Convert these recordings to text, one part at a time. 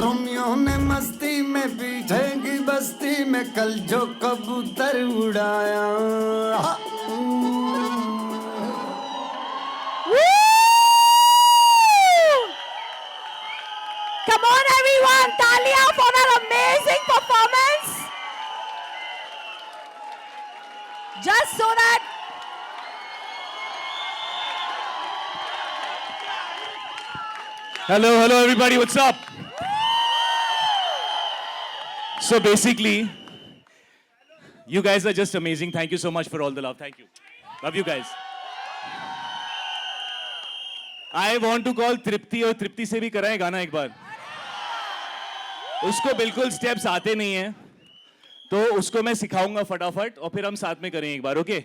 Romeo ने मस्ती में पीछे बस्ती में कल जो कबूतर उड़ाया। Come on everyone, talia for that amazing performance. Just so that Hello everybody, what's up? So basically, you guys are just amazing. Thank you so much for all the love. Thank you. Love you guys. I want to call Tripti और Tripti से भी कराएं गाना एक बार. उसको बिल्कुल steps आते नहीं हैं, तो उसको मैं सिखाऊंगा फटाफट और फिर हम साथ में करें एक बार, okay?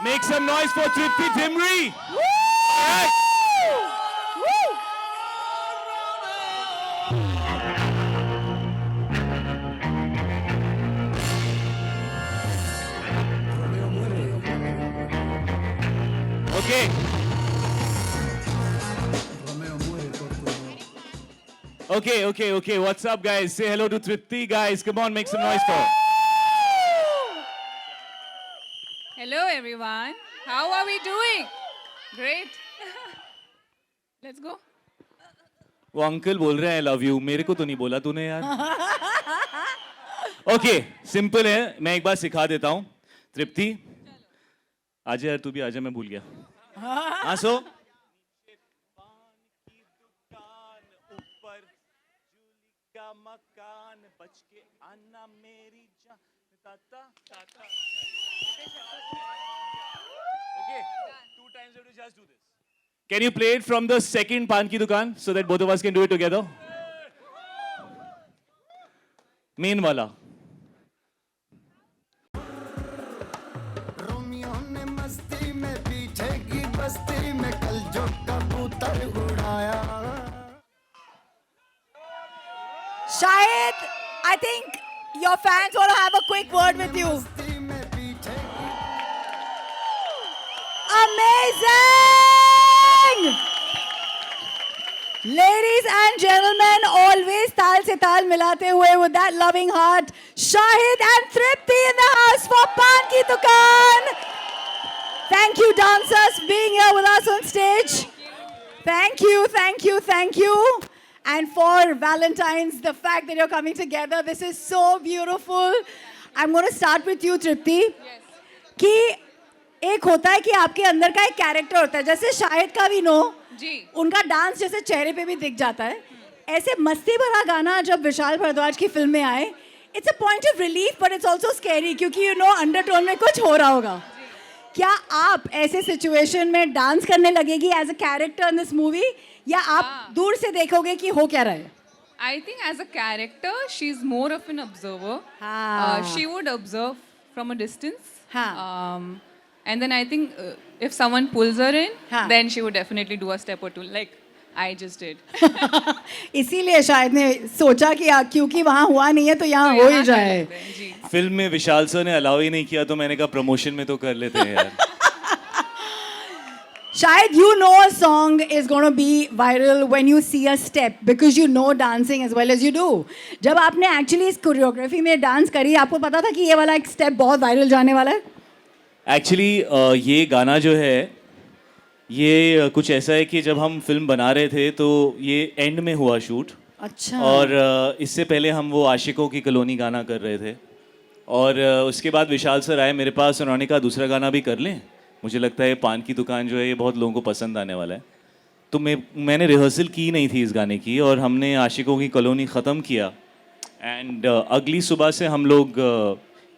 Make some noise for Tripti Dimri. Okay. Okay. What's up, guys? Say hello to Tripti, guys. Come on, make some noise for her. Hello, everyone. How are we doing? Great. Let's go. वो uncle बोल रहे हैं love you, मेरे को तो नहीं बोला तूने यार. ओके, सिंपल है, मैं एक बार सिखा देता हूँ. तृप्ति, आजा यार, तू भी आजा, मैं भूल गया. हाँ सो. मकान बच के आना मेरी जान ताता ताता. Okay, 2 times you have to just do this. Can you play it from the second Pan Ki Dukaan so that both of us can do it together? Main wala. Romeo ने मस्ती में पीछे की बस्ती में कल जो कबूतर उड़ाया। Shahid, I think your fans want to have a quick word with you. Amazing! Ladies and gentlemen, always taal se taal milate hue with that loving heart, Shahid and Tripti in the house for Pan Ki Dukaan. Thank you, dancers, being here with us on stage. Thank you. And for Valentine's, the fact that you're coming together, this is so beautiful. I'm going to start with you, Tripti. Yes. कि एक होता है कि आपके अंदर का एक character होता है, जैसे शाहिद का भी नो जी. उनका डांस जैसे चेहरे पे भी दिख जाता है, ऐसे मस्ती भरा गाना जब विशाल भारद्वाज की फिल्म में आए, it's a point of relief but it's also scary, क्योंकि यू नो अंडरटोन में कुछ हो रहा होगा. क्या आप ऐसे सिचुएशन में डांस करने लगेगी as a character in this movie, या आप दूर से देखोगे कि हो क्या रहा है? I think as a character, she's more of an observer. She would observe from a distance. And then I think if someone pulls her in, then she would definitely do a step or two, like I just did. इसीलिए शायद ने सोचा कि क्योंकि वहाँ हुआ नहीं है तो यहाँ हो ही जाए. जी. फिल्म में विशाल सर ने अलाउ ही नहीं किया, तो मैंने कहा प्रमोशन में तो कर लेते हैं यार. शायद you know a song is going to be viral when you see a step because you know dancing as well as you do. जब आपने actually इस कोरियोग्राफी में डांस करी, आपको पता था कि ये वाला एक स्टेप बहुत वायरल जाने वाला है? एक्चुअली ये गाना जो है, ये कुछ ऐसा है कि जब हम फिल्म बना रहे थे तो ये एंड में हुआ शूट. अच्छा. और इससे पहले हम वो आशिकों की कॉलोनी गाना कर रहे थे, और उसके बाद विशाल सर आए मेरे पास, उन्होंने कहा दूसरा गाना भी कर लें, मुझे लगता है पान की दुकान जो है ये बहुत लोगों को पसंद आने वाला है. तो मैंने रिहर्सल की नहीं थी इस गाने की, और हमने आशिकों की कॉलोनी ख़त्म किया, एंड अगली सुबह से हम लोग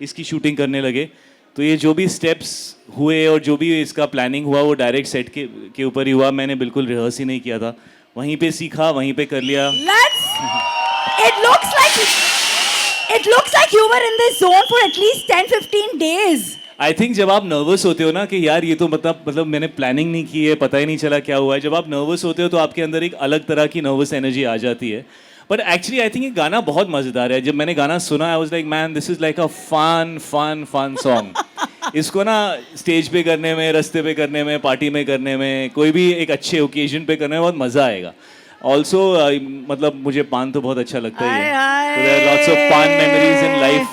इसकी शूटिंग करने लगे. तो ये जो भी स्टेप्स हुए और जो भी इसका प्लानिंग हुआ वो डायरेक्ट सेट के ऊपर ही हुआ. मैंने बिल्कुल रिहर्स ही नहीं किया था, वहीं पे सीखा, वहीं पे कर लिया. It looks like you were in this zone for at least 10-15 days. I think जब आप नर्वस होते हो ना कि यार ये तो मतलब मैंने प्लानिंग नहीं की है, पता ही नहीं चला क्या हुआ है, जब आप नर्वस होते हो तो आपके अंदर एक अलग तरह की नर्वस एनर्जी आ जाती है. बट एक्चुअली आई थिंक ये गाना बहुत मज़ेदार है. जब मैंने गाना सुना, I was like man, this is like a fun song. इसको ना स्टेज पे करने में, रास्ते पे करने में, पार्टी में करने में, कोई भी एक अच्छे ओकेजन पे करने में बहुत मज़ा आएगा. ऑल्सो मतलब मुझे पान तो बहुत अच्छा लगता ही है. आय, So there are lots of pan memories in life.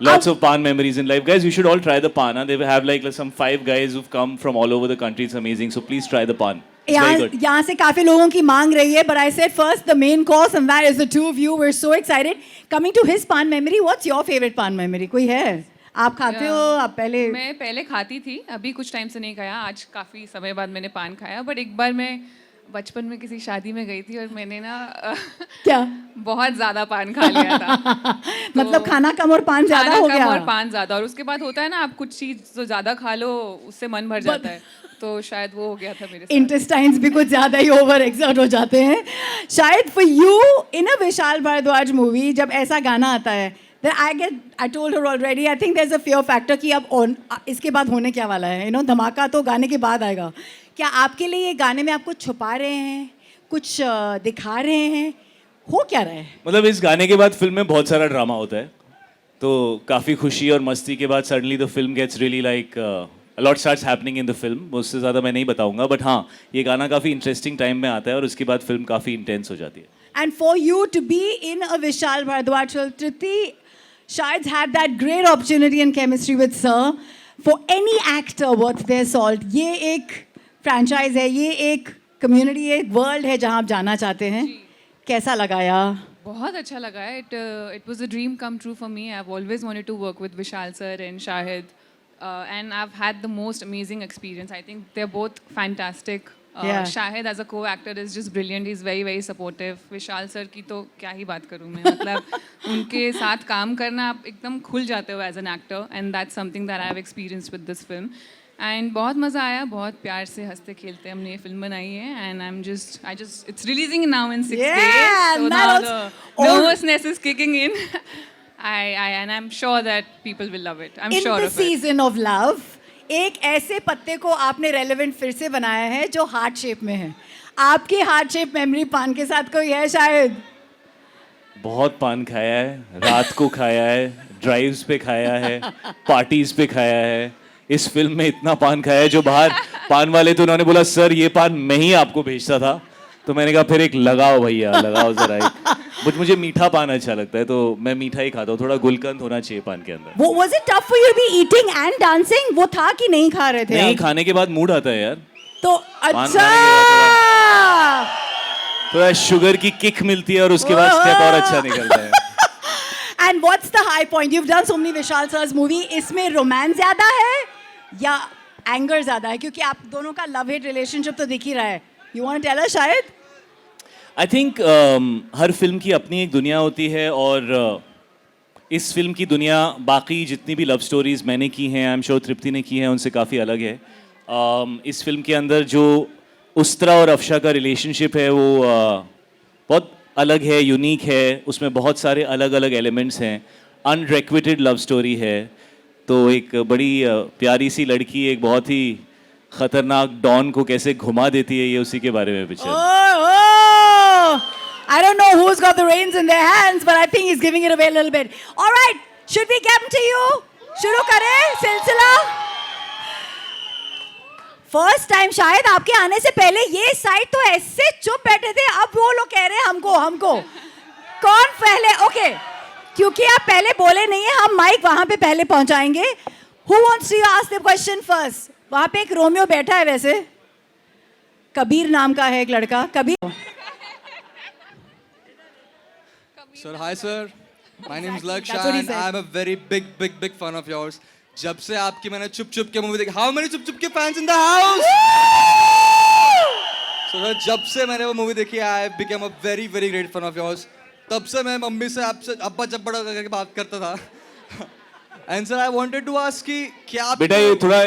Lots of pan memories in life. Guys, you should all try the pan. They have like some 5 guys who've come from all over the country. It's amazing. So please try the pan. It's very good. यहाँ से काफी लोगों की मांग रही है, but I said first the main course, and that is the two of you. We're so excited. Coming to his pan memory, what's your favorite pan memory? कोई है? आप खाते हो? आप पहले? मैं पहले खाती थी, अभी कुछ टाइम से नहीं खाया. आज काफ़ी समय बाद मैंने पान खाया. बट एक बार मैं बचपन में किसी शादी में गई थी और मैंने ना क्या? बहुत ज़्यादा पान खा लिया था. मतलब खाना कम और पान ज्यादा हो खाना गया. कम और पान ज़्यादा. और उसके बाद होता है ना, आप कुछ चीज़ जो ज़्यादा खा लो उससे मन भर जाता है. तो शायद वो हो गया था मेरे साथ. इंटेस्टाइन्स भी कुछ ज्यादा ही ओवर एक्सर्ट हो जाते हैं. शायद for you in a Vishal Bhardwaj movie जब ऐसा गाना आता है, then I told her already, I think there's a fear factor कि अब इसके बाद होने क्या वाला है. धमाका तो गाने के बाद आएगा. क्या आपके लिए ये गाने में आप कुछ छुपा रहे हैं, कुछ दिखा रहे हैं, हो क्या रहा है? मतलब इस गाने के बाद फिल्म में बहुत सारा ड्रामा होता है. तो काफ़ी खुशी और मस्ती के बाद suddenly the film gets really like a lot starts happening in the film. उससे ज़्यादा मैं नहीं बताऊंगा. बट हाँ, ये गाना काफ़ी इंटरेस्टिंग टाइम में आता है और उसके बाद फिल्म काफ़ी इंटेंस हो जाती है. And for you to be in a Vishal Bhardwaj film, Triti Shahid's had that great opportunity and chemistry with Sir. For any actor worth their salt, ये एक franchise है, ये एक community है, एक world है जहाँ आप जाना चाहते हैं. कैसा लगा यार? बहुत अच्छा लगा है. It was a dream come true for me. I've always wanted to work with Vishal sir and Shahid. And I've had the most amazing experience. I think they're both fantastic. Yeah. Shahid as a co-actor is just brilliant. He's very very supportive. Vishal sir की तो क्या ही बात करूँ मैं. मतलब उनके साथ काम करना आप एकदम खुल जाते हो as an actor, and that's something that I've experienced with this film. And बहुत मज़ा आया. बहुत प्यार से हंसते खेलते हमने ये फिल्म बनाई है. And it's releasing now in 6 days. So now the nervousness is kicking in. And I'm sure that people will love it. I'm sure In of the it. season of love, एक ऐसे पत्ते को आपने relevant फिर से बनाया है जो हार्ट शेप में है. आपकी हार्ट शेप मेमोरी पान के साथ कोई है शायद? बहुत पान खाया है, रात को खाया है, ड्राइव्स पे खाया है, पार्टीज पे खाया है. इस फिल्म में इतना पान खाया है जो बाहर पान वाले तो उन्होंने बोला सर ये पान मैं ही आपको भेजता था. तो मैंने कहा फिर एक लगाओ भैया, लगाओ जरा एक. बट मुझे मीठा पान अच्छा लगता है तो मैं मीठा ही खाता हूँ. थोड़ा गुलकंद होना चाहिए पान के अंदर. वो was it tough for you to be eating and dancing? वो था कि नहीं खा रहे थे? नहीं, आप? खाने के बाद मूड आता है यार. तो पान अच्छा. खाने के थोड़ा शुगर की किक मिलती है और उसके बाद स्टेप और अच्छा निकलता है. And what's the high point? You've done so many Vishal sir's movie. इसमें रोमांस ज्यादा है या एंगर ज्यादा है? क्योंकि आप दोनों का लव हेट रिलेशनशिप तो दिख ही रहा है. You want to tell us शायद? आई थिंक हर फिल्म की अपनी एक दुनिया होती है और इस फिल्म की दुनिया बाकी जितनी भी लव स्टोरीज मैंने की हैं, आई एम श्योर तृप्ति ने की हैं, उनसे काफ़ी अलग है. इस फिल्म के अंदर जो उस्तरा और अफशा का रिलेशनशिप है वो बहुत अलग है, यूनिक है. उसमें बहुत सारे अलग अलग एलिमेंट्स हैं. अनरिक्विटेड लव स्टोरी है. तो एक बड़ी प्यारी सी लड़की एक बहुत ही खतरनाक डॉन को कैसे घुमा देती है, ये उसी के बारे में picture. I don't know who's got the reins in their hands, but I think he's giving it away a little bit. All right, should we come to you? शुरू करें सिलसिला? फर्स्ट टाइम शायद आपके आने से पहले ये साइड तो ऐसे चुप बैठे थे. अब वो लोग कह रहे हैं हमको कौन पहले? ओके, क्योंकि आप पहले बोले नहीं है, हम माइक वहां पे पहले पहुंचाएंगे. Who wants to ask the question first? वहां पे एक रोमियो बैठा है, वैसे कबीर नाम का है एक लड़का. Kabir. Sir, hi sir. My name is That's Laksha what he and said. I'm a very big fan of yours. जब से आपकी मैंने चुप के मूवी देखी. How many चुप के fans in the house? So sir, जब से मैंने वो मूवी देखी, I became a very great fan of yours. तब से मैं मम्मी से आपसे अब्बा चप्पड़ करके बात करता था. And sir, I wanted to ask कि क्या आप बेटा ये थोड़ा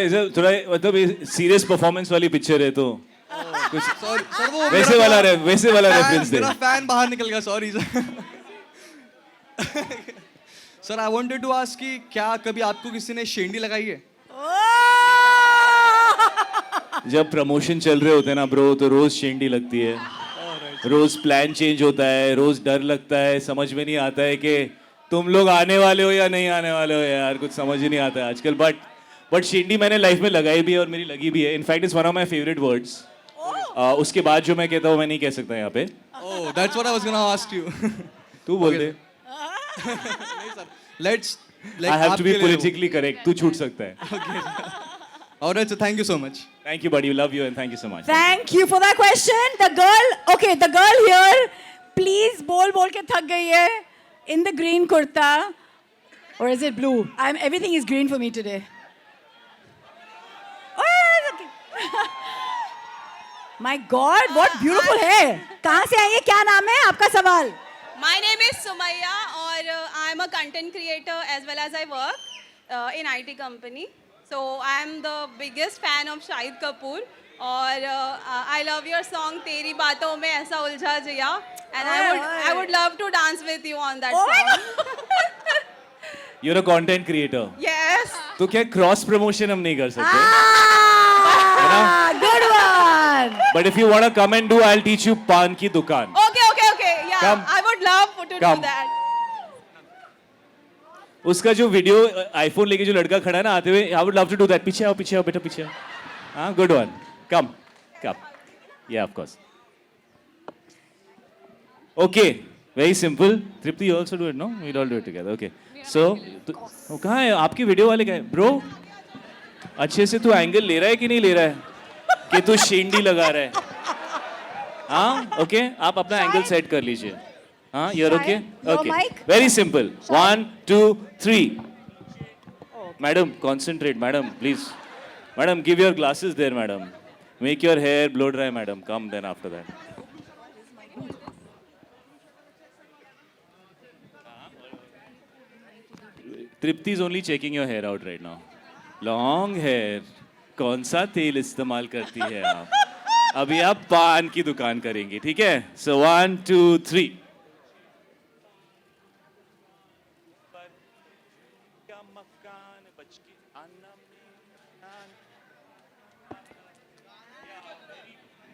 मतलब सीरियस परफॉर्मेंस वाली पिक्चर है तो कुछ सर वो वैसे वाला रेफरेंस दे. मेरा फैन बाहर निकल गया, sorry sir. Sir I wanted to ask कि क्या कभी आपको किसी ने शेंडी लगाई है? जब प्रमोशन चल रहे होते हैं ना ब्रो, तो रोज शेंडी लगती है, रोज प्लान चेंज होता है, रोज डर लगता है, समझ में नहीं आता है कि तुम लोग आने वाले हो या नहीं आने वाले हो यार, कुछ समझ ही नहीं आता है आजकल. बट शेंडी मैंने लाइफ में लगाई भी है और मेरी लगी भी है. In fact it's one of my favourite words. उसके बाद जो मैं कहता हूँ मैं नहीं कह सकता यहाँ पे. Oh, that's what I was gonna ask you. तू बोल दे. Let's. I have to be आपके लिए वो. politically correct. तू छूट सकता है. Alright, so thank you so much. Thank you, buddy. Love you and thank you so much. Thank you for that question. The girl here, please बोल के थक गई है. In the green kurta, or is it blue? Everything is green for me today. Oh, okay. My God, what beautiful hair. कहाँ से आई है? क्या नाम है आपका सवाल? My name is Sumaya और I am a content creator as well as I work in IT company. So I am the biggest fan of Shahid Kapoor और I love your song तेरी बातों में ऐसा उलझा जिया and I would love to dance with you on that song. You're a content creator. Yes. तो क्या cross promotion हम नहीं कर सकते? Good one. But if you want to come and do, I'll teach you पान की दुकान. Okay. Yeah, Come. I would love to Come. do that. उसका जो वीडियो आईफोन लेके जो लड़का खड़ा है ना आते हुए, I would love to do that. पीछे आओ बेटा पीछे आओ. हाँ, good one. Come. Yeah, of course. Okay, very simple. Tripti, you also do it, no? We'll all do it together. Okay. So, वो कहाँ है? आपकी वीडियो वाले कहाँ है? Bro, अच्छे से तू एंगल ले रहा है कि नहीं ले रहा है? कि तू शेंडी लगा रहा है? हाँ, ओके. आप अपना एंगल सेट कर लीजिए. हाँ, you're okay? Your Okay. mic? Very simple. 1, 2, 3. Madam, concentrate, madam, please. Madam, give your glasses there, madam. Make your hair blow dry, madam. Come then after that. Tripti is only checking your hair out right now. Long hair. कौन सा तेल इस्तेमाल करती है आप? अभी आप पान की दुकान करेंगे, ठीक है? So 1, 2, 3.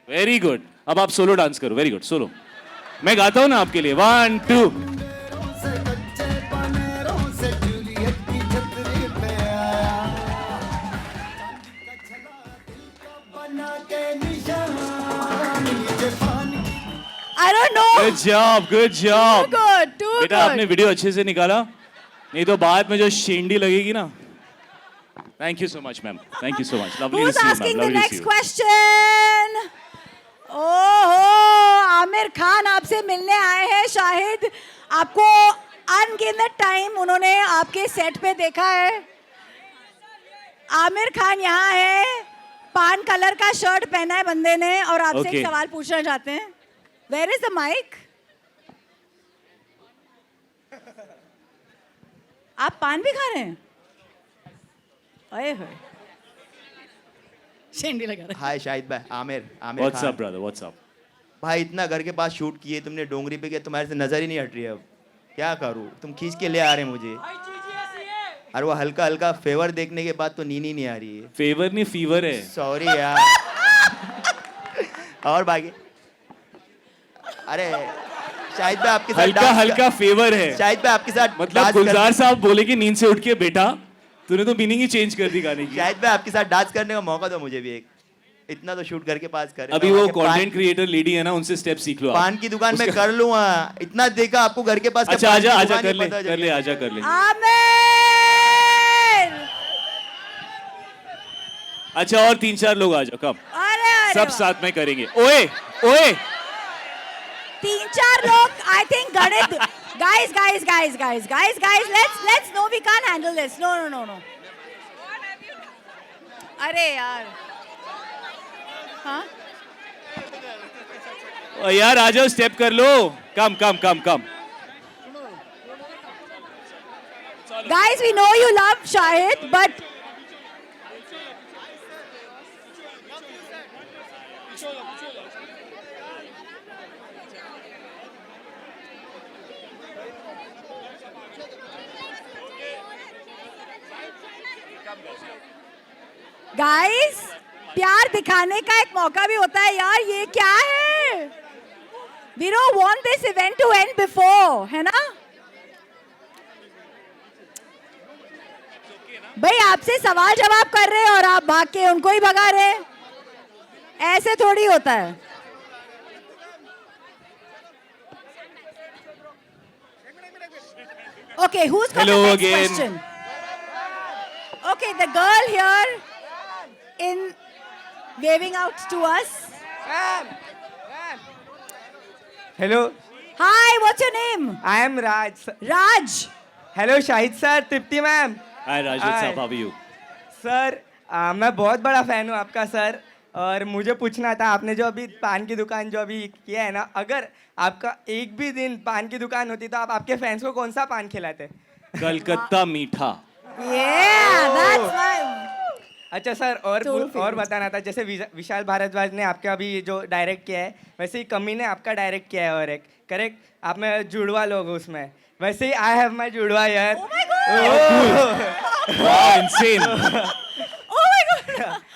Very good. अब आप सोलो डांस करो. Very good. सोलो. मैं गाता हूं ना आपके लिए. 1, 2. से कच्चे पनेरों से जूलियट की छतरी पे आया बना के निशान नीचे पानी I don't know. Good job. Good job. Too बेटा good. आपने वीडियो अच्छे से निकाला. नहीं तो बाद में जो शेंडी लगेगी ना. Thank you so much ma'am. Thank you so much. Lovely to Who's see you asking ma'am. the lovely to next see you. question? ओहो, आमिर खान आपसे मिलने आए हैं. शाहिद, आपको अनगिनत टाइम उन्होंने आपके सेट पे देखा है. आमिर खान यहाँ है. पान कलर का शर्ट पहना है बंदे ने और आपसे Okay. एक सवाल पूछना चाहते हैं. Where is the mic? आप पान भी खा रहे हैं? ओए होए. शेंडी लगा रहा है. हाय शाहिद भाई. Aamir what's Khan. Up brother. What's up. भाई इतना घर के पास शूट किए तुमने, डोंगरी पे किया, तुम्हारे से नजर ही नहीं हट रही है. अब क्या करूँ? तुम खींच के ले आ रहे हैं मुझे. और वो हल्का हल्का फेवर देखने के बाद तो नींद ही नहीं आ रही है. फेवर नहीं फीवर है. सॉरी यार. और बाकी अरे शाहिद भाई आपके साथ हल्का डांस- हल्का फेवर है. शाहिद भाई आपके साथ मतलब डांस कर- गुलजार साहब बोले कि नींद से उठ के बेटा तूने तो मीनिंग ही चेंज कर दी गाने की. शाहिद भाई आपके साथ डांस करने का मौका दो मुझे भी एक. इतना तो शूट करके पास करें. अभी वो कंटेंट क्रिएटर लेडी है ना, उनसे स्टेप सीख लो आप. पान की दुकान में कर लूंगा. इतना देखा आपको घर के पास. अच्छा पान की आजा आजा दुकान कर ही ले पता कर ले आजा कर ले. आमिर! अच्छा और 3-4 लोग आ जाओ. कम अरे सब साथ में करेंगे. ओए ओए 3-4 लोग. I think गणित. Guys, let's no, we can't handle this. No. अरे यार. हाँ? यार आ जाओ स्टेप कर लो. कम. Guys, we know you love Shahid, but guys प्यार दिखाने का एक मौका भी होता है यार. ये क्या है? We don't want this event to end before, है ना? भाई आपसे सवाल जवाब कर रहे हैं और आप भाग के उनको ही भगा रहे हैं. ऐसे थोड़ी होता है. Okay, who's got Hello the next again. question? Okay, the girl here in waving out to us. Hello, Hi, what's your name? I am Raj. Raj. Hello, Shahid sir, Tripti ma'am. Hi Rajat Hi. साहब, how are you? Sir मैं बहुत बड़ा fan हूँ आपका sir. और मुझे पूछना था, आपने जो अभी पान की दुकान जो अभी किया है ना, अगर आपका एक भी दिन पान की दुकान होती तो आप आपके फैंस को कौन सा पान खिलाते? कलकत्ता मीठा. Yeah, that's my. अच्छा सर, और बताना था, जैसे विशाल भारद्वाज ने आपका अभी जो डायरेक्ट किया है, वैसे ही कमी ने आपका डायरेक्ट किया है और एक करेक्ट, आप में जुड़वा लोग उसमें, वैसे ही आई हैव माई जुड़वा यार. Wow, insane.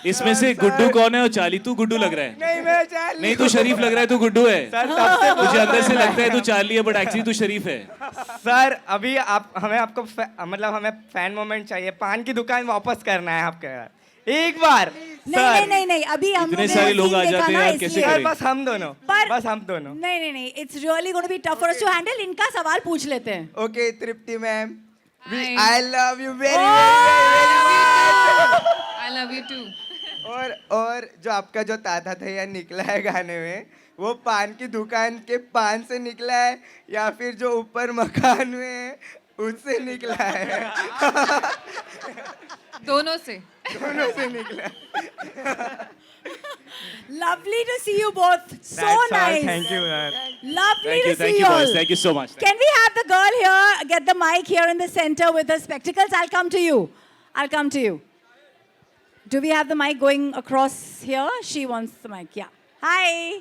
इसमें से गुड्डू कौन है और चार्ली? तू गुड्डू लग रहा है. नहीं मैं चार्ली. नहीं, तू शरीफ लग रहा है, तू गुड्डू है. सर तब से मुझे अंदर से लगता है तू चार्ली है, बट एक्चुअली तू शरीफ है. सर अभी आप मतलब हमें फैन मोमेंट चाहिए, पान की दुकान वापस करना है आपके घर एक बार. नहीं, अभी हम इतने सारे लोग आ जाते हैं यार, कैसे सर करें? बस हम दोनों. नहीं, it's really going to be tough for us to handle. इनका सवाल पूछ लेते हैं. Okay Tripti ma'am, Hi. I love you very I love you too. और जो आपका जो ताता थैया निकला है गाने में, वो पान की दुकान के पान से निकला है या फिर जो ऊपर मकान में है उससे निकला है? दोनों से. दोनों से निकला. Lovely to see you both. So That's all. nice. Thank you यार. Lovely to see Thank you you all. boys, thank you so much. Can we have the girl here get the mic here in the center with her spectacles? I'll come to you. Do we have the mic going across here? She wants the mic. Yeah. Hi.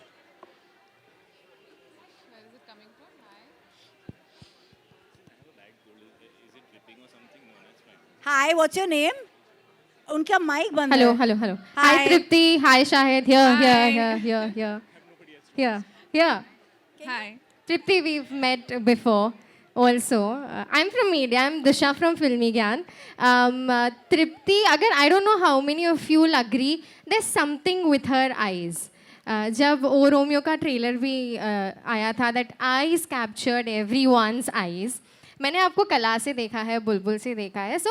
Hi, what's your name? उनका mic बंद है. Hello. Hi. Hi, Tripti. Hi, Shahid. Here. Hi. Tripti, we've met before also. I'm from media. I'm Disha from Filmi Gyan. Tripti, I don't know how many of you will agree, there's something with her eyes. जब ओ Romeo का trailer भी आया था, that eyes captured everyone's eyes. मैंने आपको कला से देखा है, बुलबुल से देखा है. So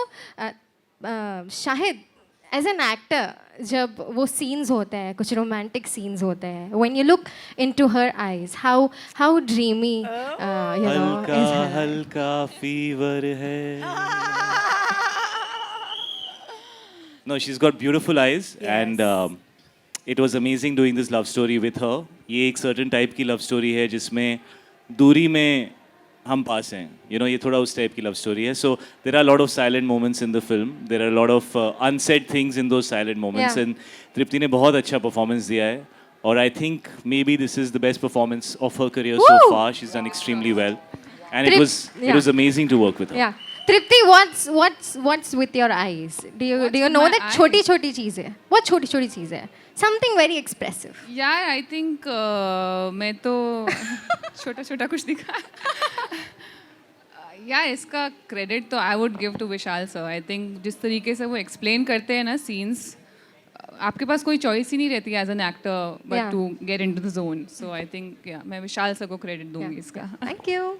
Shahid, as an actor, जब वो सीन्स होते हैं, कुछ रोमांटिक सीन्स होते हैं, when you look into her eyes, how dreamy हल्का हल्का फीवर है. No, she's got beautiful eyes, and it was amazing doing this love story with her. ये एक certain type की love story है जिसमें दूरी में हम पास हैं, ये थोड़ा उस टाइप की लव स्टोरी है. So there are lot of silent moments in the film, there are lot of unsaid things in those silent moments, and Tripti ने बहुत अच्छा परफॉर्मेंस दिया है, और I think maybe this is the best performance of her career so far. She is done extremely well, and it was amazing to work with her. Tripti, what's with your eyes? Do you know that छोटी चीज़ है? What छोटी चीज़ है? Something very expressive. Yeah, I think मैं तो छोटा कुछ दिखा. यार इसका क्रेडिट तो I would give to Vishal sir. I think जिस तरीके से वो एक्सप्लेन करते हैं ना सीन्स, आपके पास कोई चॉइस ही नहीं रहती as an actor but to get into the zone. So I think मैं विशाल सर को क्रेडिट दूंगी इसका. Thank you.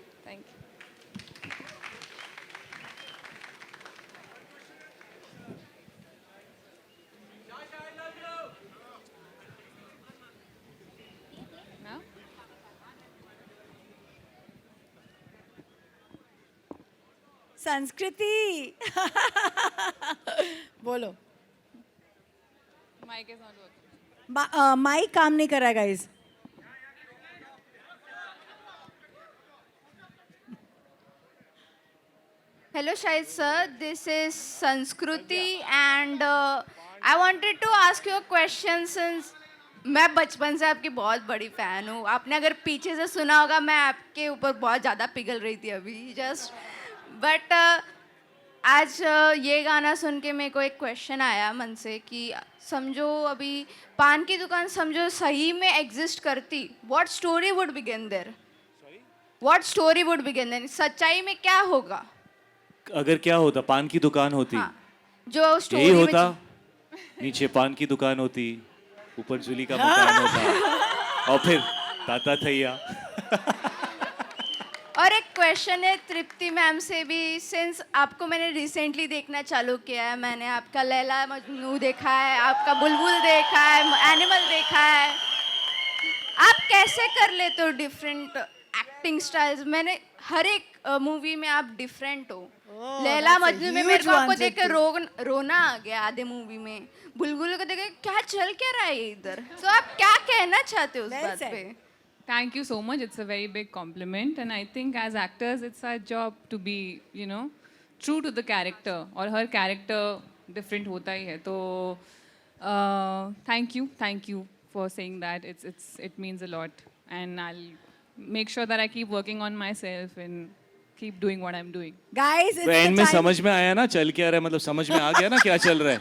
संस्कृति. बोलो. Mic is not working. Mic काम नहीं कर रहा है guys. Hello Shahid sir, this is Sanskruti and I wanted to ask you a question since मैं बचपन से आपकी बहुत बड़ी फ़ैन हूँ. आपने अगर पीछे से सुना होगा, मैं आपके ऊपर बहुत ज़्यादा पिघल रही थी अभी जस्ट, बट आज ये गाना सुन के मेरे को एक क्वेश्चन आया मन से कि समझो अभी पान की दुकान समझो सही में एग्जिस्ट करती, what story would begin there? सच्चाई में क्या होगा? अगर क्या होता, पान की दुकान होती, हाँ, जो यही स्टोरी होता, नीचे पान की दुकान होती, ऊपर जूली का मकान होता और फिर ताता थैया। और एक क्वेश्चन है तृप्ति मैम से भी, सिंस आपको मैंने रिसेंटली देखना चालू किया है, मैंने आपका लैला मजनू देखा है, आपका बुलबुल देखा है, एनिमल देखा है, आप कैसे कर लेते हो डिफरेंट एक्टिंग स्टाइल्स? मैंने हर एक मूवी में आप डिफरेंट हो। लैला मजनू में मेरे को आपको देख के रोना आ गया आधे मूवी में, बुलबुल को देख के क्या चल क्या रहा है इधर, तो आप क्या कहना चाहते हो उस बात पे? Thank you so much. It's a very big compliment. And I think as actors, it's our job to be, you know, true to the character. और हर character different होता ही है. तो thank you for saying that. It means a lot. And I'll make sure that I keep working on myself and keep doing what I'm doing. Guys, it's and the में time. समझ में आया ना चल क्या रहा है, मतलब समझ में आ गया ना क्या चल रहा है?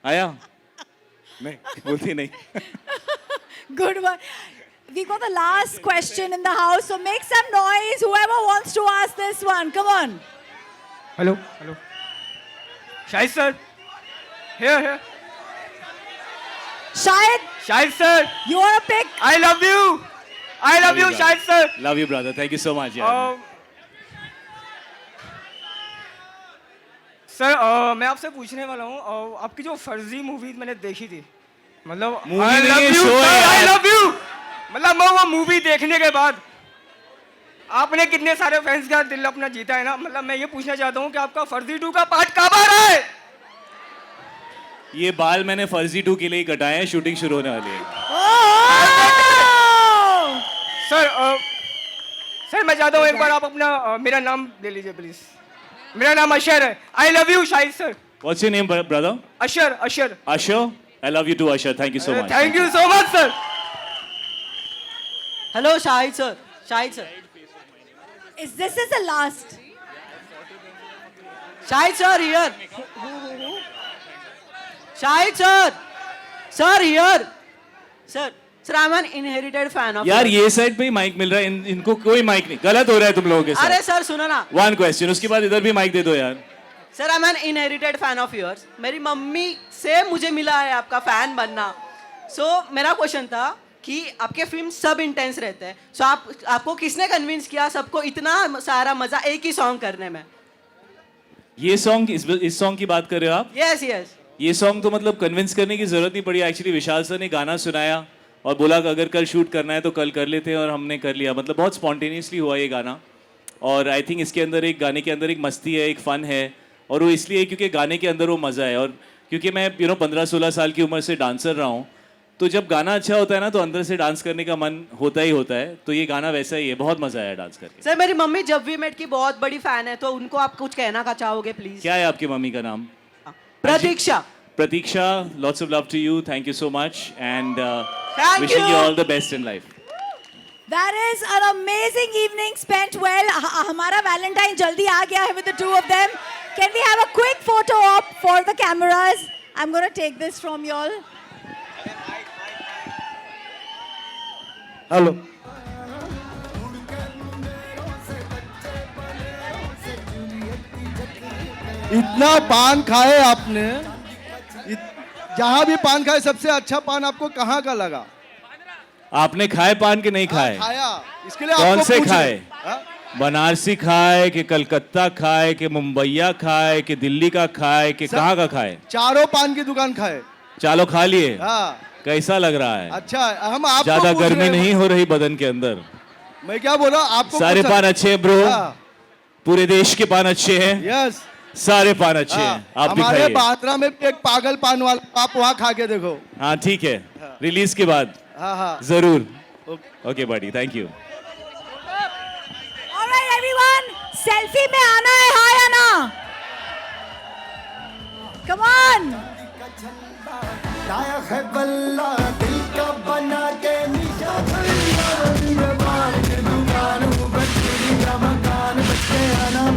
आया? नहीं बोलती नहीं। Good one. We got the last question in the house, so make some noise. Whoever wants to ask this one, come on. Hello hello, Shahid sir, here. Shahid, sir, you want to pick? I love you, Shahid sir. Love you brother. Thank you so much यार. Sir मैं आपसे पूछने वाला हूँ, आपकी जो फर्जी movie मैंने देखी थी, मतलब Movie नहीं है, show है आई यार. लव यू, मतलब मैं वो मूवी देखने के बाद आपने कितने सारे फैंस का दिल अपना जीता है ना, मतलब मैं ये पूछना चाहता हूँ कि आपका फर्जी 2 का पार्ट कब आ रहा है? ये बाल मैंने फर्जी 2 के लिए ही कटाए हैं, शूटिंग शुरू होने वाली है। सर मैं चाहता हूँ एक बार आप अपना मेरा नाम ले लीजिए प्लीज। मेरा नाम अशर है। I love you Shahid sir. What's your name brother? Asher. Asher? I love you too Asher. Thank you so much. Thank you so much sir. Hello Shahid sir. This is the last. Shahid sir here. Shahid sir here. Sir I am an inherited fan of. यार ये side पे ही mic मिल रहा है, इनको कोई mic नहीं, गलत हो रहा है तुम लोगों के साथ। अरे सर सुनो ना। One question, उसके बाद इधर भी माइक दे दो यार। Sir I am an inherited fan of yours. मेरी मम्मी से मुझे मिला है आपका फैन बनना। मेरा क्वेश्चन था कि आपके फिल्म सब इंटेंस रहते हैं, आपको किसने कन्विंस किया सबको इतना सारा मजा एक ही सॉन्ग करने में? ये सॉन्ग, इस सॉन्ग की बात कर रहे हो आप? यस ये सॉन्ग तो मतलब कन्विंस करने की जरूरत नहीं पड़ी, एक्चुअली विशाल सर ने गाना सुनाया और बोला कि अगर कल शूट करना है तो कल कर लेते हैं, और हमने कर लिया। मतलब बहुत स्पॉन्टेनियसली हुआ ये गाना, और आई थिंक इसके अंदर गाने के अंदर एक मस्ती है, एक फन है, और वो इसलिए क्योंकि गाने के अंदर वो मज़ा है। और क्योंकि मैं 15-16 साल की उम्र से डांसर रहा हूँ, तो जब गाना अच्छा होता है ना तो अंदर से डांस करने का मन होता ही होता है। तो ये गाना वैसा ही है, बहुत मजा आया डांस करके। सर मेरी मम्मी जब वी मेट की बहुत बड़ी फैन है, तो उनको आप कुछ कहना का चाहोगे प्लीज? क्या है आपकी मम्मी का नाम? Pratiksha. Lots of love to you, thank you so much, and Thank wishing you. You all the best in life. That is an amazing evening spent well. हमारा Valentine जल्दी आ गया है with the two of them. Can we have a quick photo op for the cameras? I'm going to take this from y'all. Hello. इतना पान खाए आपने, जहाँ भी पान खाए सबसे अच्छा पान आपको कहाँ का लगा? आपने खाए पान के नहीं खाए? खाया, इसके लिए कौन आपको से पूछ खाए? रहे। हाँ? बनारसी खाए कि कलकत्ता खाए कि मुंबईया खाए कि दिल्ली का खाए कि कहाँ का खाए? चारों पान की दुकान खाए। चालो खा लिए। हाँ। कैसा लग रहा है? अच्छा, हम आपको ज्यादा पूछ गर्मी रहे हैं। नहीं हो रही बदन के अंदर? मैं क्या बोला आपको? सारे पूछा। पान अच्छे हैं ब्रो। हाँ। पूरे देश के पान अच्छे हैं। यस। सारे पान अच्छे हैं। आप भी हमारे खाइए। बांद्रा में भी एक पागल पान वाला, आप वहाँ खा के देखो। हाँ ठीक है, रिलीज के बाद हाँ। जरूर। Okay buddy, thank you. All right, everyone, selfie में आना है, हाँ या ना? Come on. है बल्ला